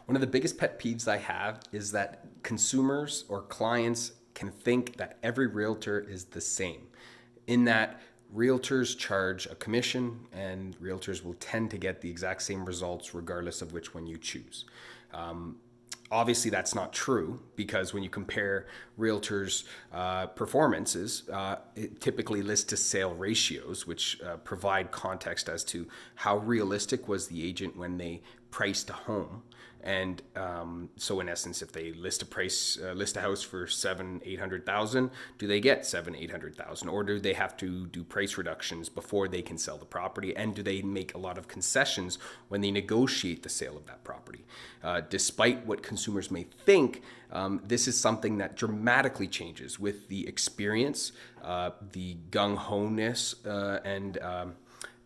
One of the biggest pet peeves I have is that consumers or clients can think that every realtor is the same, in that realtors charge a commission and realtors will tend to get the exact same results regardless of which one you choose. Obviously, that's not true because when you compare realtors' performances, it typically lists to sale ratios, which provide context as to how realistic was the agent when they priced a home. And so, in essence, if they list a house for 700,000-800,000, do they get 700,000-800,000, or do they have to do price reductions before they can sell the property? And do they make a lot of concessions when they negotiate the sale of that property? Despite what consumers may think, this is something that dramatically changes with the experience, the gung ho-ness,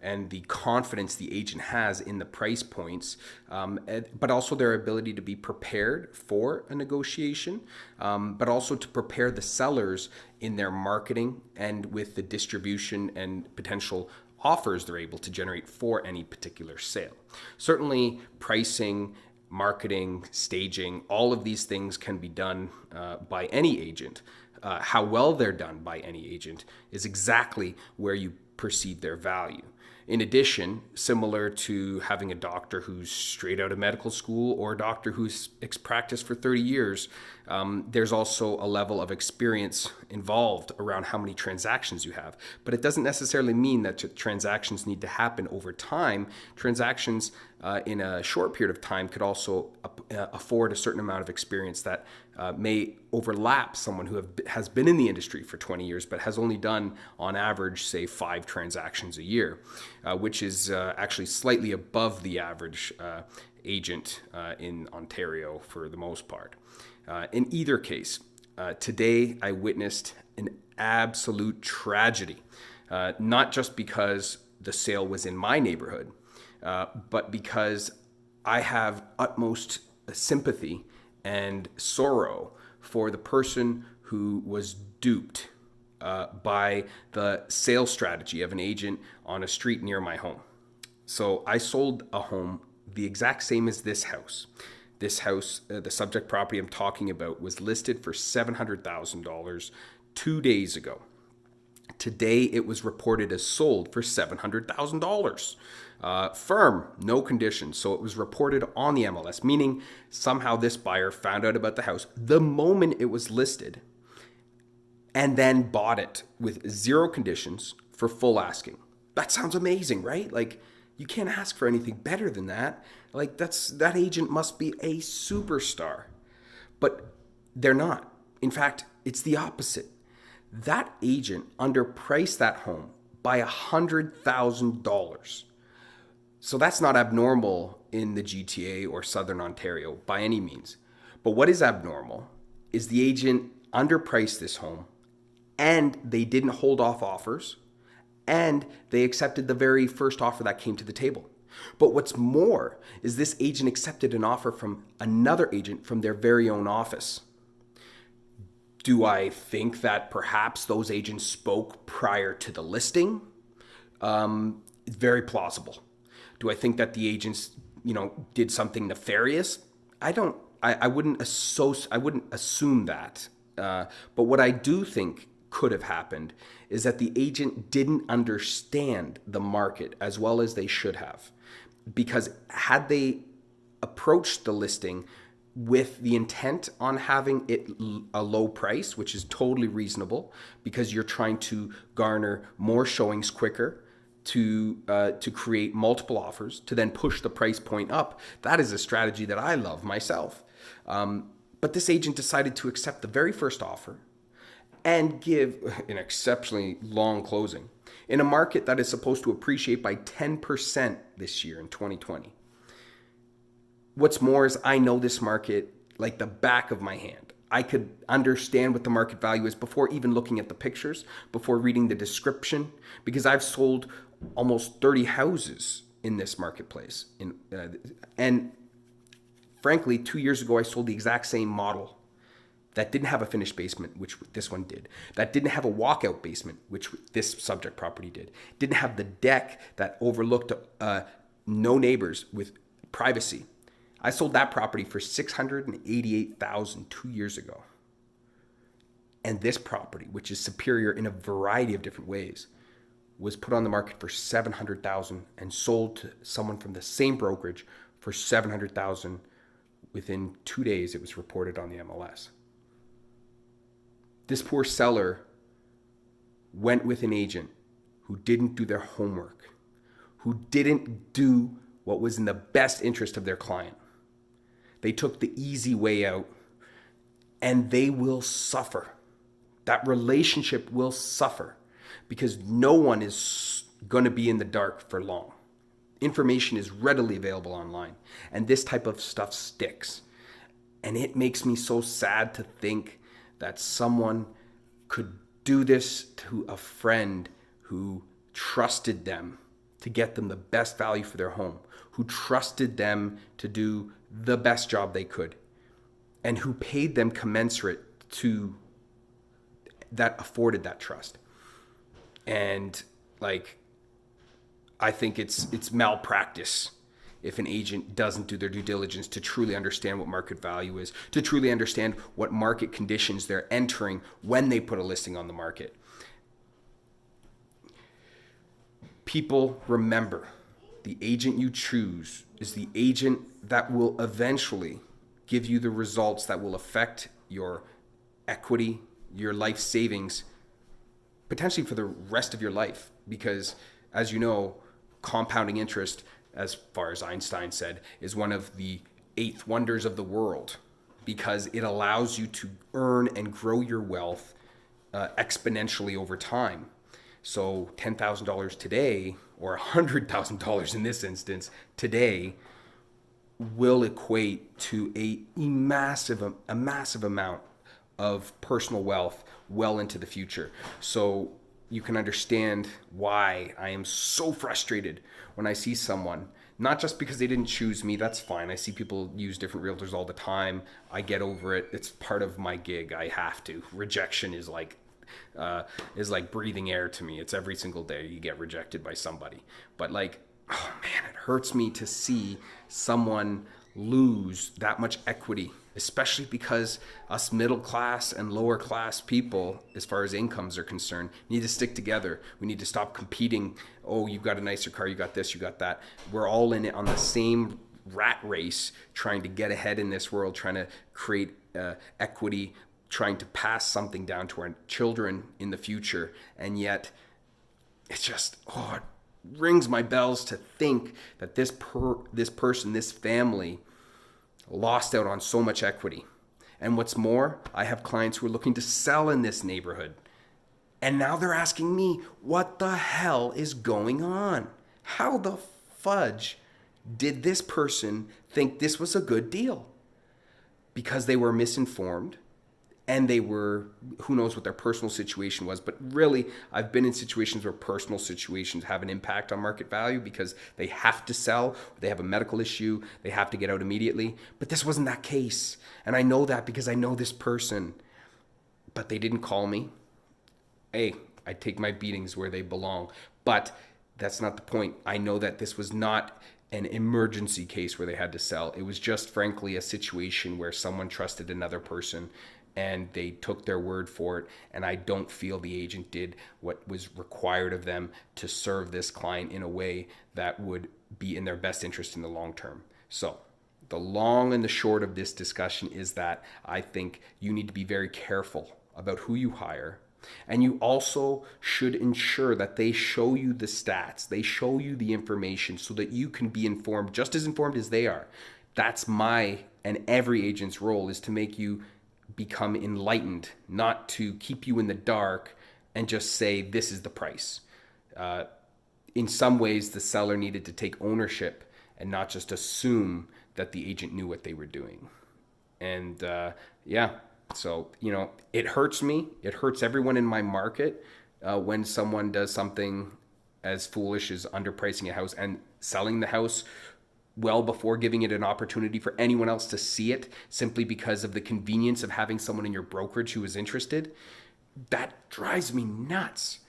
and the confidence the agent has in the price points, but also their ability to be prepared for a negotiation, but also to prepare the sellers in their marketing and with the distribution and potential offers they're able to generate for any particular sale. Certainly, pricing, marketing, staging, all of these things can be done by any agent. How well they're done by any agent is exactly where you perceive their value. In addition, similar to having a doctor who's straight out of medical school or a doctor who's practiced for 30 years, there's also a level of experience involved around how many transactions you have. But it doesn't necessarily mean that transactions need to happen over time. Transactions in a short period of time could also afford a certain amount of experience that may overlap someone who has been in the industry for 20 years but has only done on average, say, 5 transactions a year, which is actually slightly above the average agent in Ontario for the most part. In either case, today I witnessed an absolute tragedy, not just because the sale was in my neighborhood, but because I have utmost sympathy and sorrow for the person who was duped by the sales strategy of an agent on a street near my home. So I sold a home the exact same as this house. This house, the subject property I'm talking about, was listed for $700,000 2 days ago. Today, it was reported as sold for $700,000. Firm, no conditions. So it was reported on the MLS, meaning somehow this buyer found out about the house the moment it was listed and then bought it with 0 conditions for full asking. That sounds amazing, right? Like, you can't ask for anything better than that. Like, that agent must be a superstar. But they're not. In fact, it's the opposite. That agent underpriced that home by $100,000. So that's not abnormal in the GTA or Southern Ontario by any means. But what is abnormal is the agent underpriced this home and they didn't hold off offers and they accepted the very first offer that came to the table. But what's more is this agent accepted an offer from another agent from their very own office. Do I think that perhaps those agents spoke prior to the listing? It's very plausible. Do I think that the agents, did something nefarious? I wouldn't assume that. But what I do think could have happened is that the agent didn't understand the market as well as they should have. Because had they approached the listing with the intent on having it a low price, which is totally reasonable because you're trying to garner more showings quicker, to create multiple offers, to then push the price point up. That is a strategy that I love myself. But this agent decided to accept the very first offer and give an exceptionally long closing in a market that is supposed to appreciate by 10% this year in 2020. What's more is I know this market like the back of my hand. I could understand what the market value is before even looking at the pictures, before reading the description, because I've sold almost 30 houses in this marketplace. And frankly, 2 years ago, I sold the exact same model that didn't have a finished basement, which this one did. That didn't have a walkout basement, which this subject property did. Didn't have the deck that overlooked no neighbors with privacy. I sold that property for $688,000 2 years ago. And this property, which is superior in a variety of different ways, was put on the market for $700,000 and sold to someone from the same brokerage for $700,000 within 2 days. It was reported on the MLS. This poor seller went with an agent who didn't do their homework, who didn't do what was in the best interest of their client. They took the easy way out, and they will suffer. That relationship will suffer because no one is going to be in the dark for long. Information is readily available online, and this type of stuff sticks. And it makes me so sad to think that someone could do this to a friend who trusted them to get them the best value for their home, who trusted them to do the best job they could, and who paid them commensurate to that, afforded that trust. And I think it's malpractice if an agent doesn't do their due diligence to truly understand what market value is, to truly understand what market conditions they're entering when they put a listing on the market. People, remember, the agent you choose is the agent that will eventually give you the results that will affect your equity, your life savings, potentially for the rest of your life. Because, as you know, compounding interest, as far as Einstein said, is one of the eighth wonders of the world, because it allows you to earn and grow your wealth exponentially over time. So $10,000 today, or $100,000 in this instance today, will equate to a massive amount of personal wealth well into the future. So you can understand why I am so frustrated when I see someone, not just because they didn't choose me, that's fine. I see people use different realtors all the time. I get over it. It's part of my gig. I have to. Rejection is like breathing air to me. It's every single day you get rejected by somebody. But oh man, it hurts me to see someone lose that much equity, especially because us middle class and lower class people, as far as incomes are concerned, need to stick together. We need to stop competing. Oh, you've got a nicer car, you got this, you got that. We're all in it on the same rat race, trying to get ahead in this world, trying to create equity, trying to pass something down to our children in the future. And yet it's just, it rings my bells to think that this person, this family, lost out on so much equity. And what's more, I have clients who are looking to sell in this neighborhood. And now they're asking me, what the hell is going on? How the fudge did this person think this was a good deal? Because they were misinformed, and they were, who knows what their personal situation was. But really, I've been in situations where personal situations have an impact on market value because they have to sell, they have a medical issue, they have to get out immediately. But this wasn't that case. And I know that because I know this person. But they didn't call me. Hey, I take my beatings where they belong. But that's not the point. I know that this was not an emergency case where they had to sell. It was just, frankly, a situation where someone trusted another person and they took their word for it. And I don't feel the agent did what was required of them to serve this client in a way that would be in their best interest in the long term. So the long and the short of this discussion is that I think you need to be very careful about who you hire. And you also should ensure that they show you the stats, they show you the information so that you can be informed, just as informed as they are. That's my and every agent's role, is to make you become enlightened, not to keep you in the dark and just say, this is the price. In some ways, the seller needed to take ownership and not just assume that the agent knew what they were doing. And so, it hurts me. It hurts everyone in my market when someone does something as foolish as underpricing a house and selling the house well before giving it an opportunity for anyone else to see it, simply because of the convenience of having someone in your brokerage who is interested. That drives me nuts.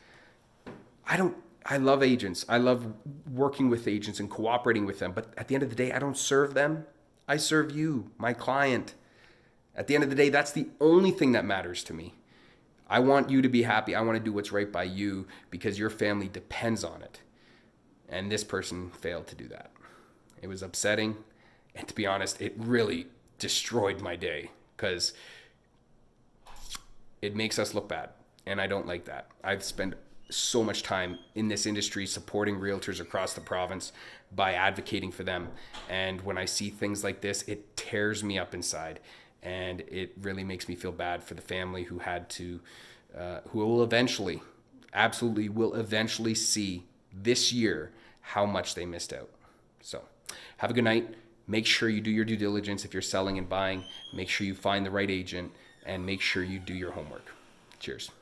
I love agents. I love working with agents and cooperating with them. But at the end of the day, I don't serve them. I serve you, my client. At the end of the day, that's the only thing that matters to me. I want you to be happy. I want to do what's right by you because your family depends on it. And this person failed to do that. It was upsetting. And to be honest, it really destroyed my day because it makes us look bad. And I don't like that. I've spent so much time in this industry supporting realtors across the province by advocating for them. And when I see things like this, it tears me up inside. And it really makes me feel bad for the family who had to, who will eventually, absolutely will eventually see this year how much they missed out. So have a good night. Make sure you do your due diligence if you're selling and buying. Make sure you find the right agent and make sure you do your homework. Cheers.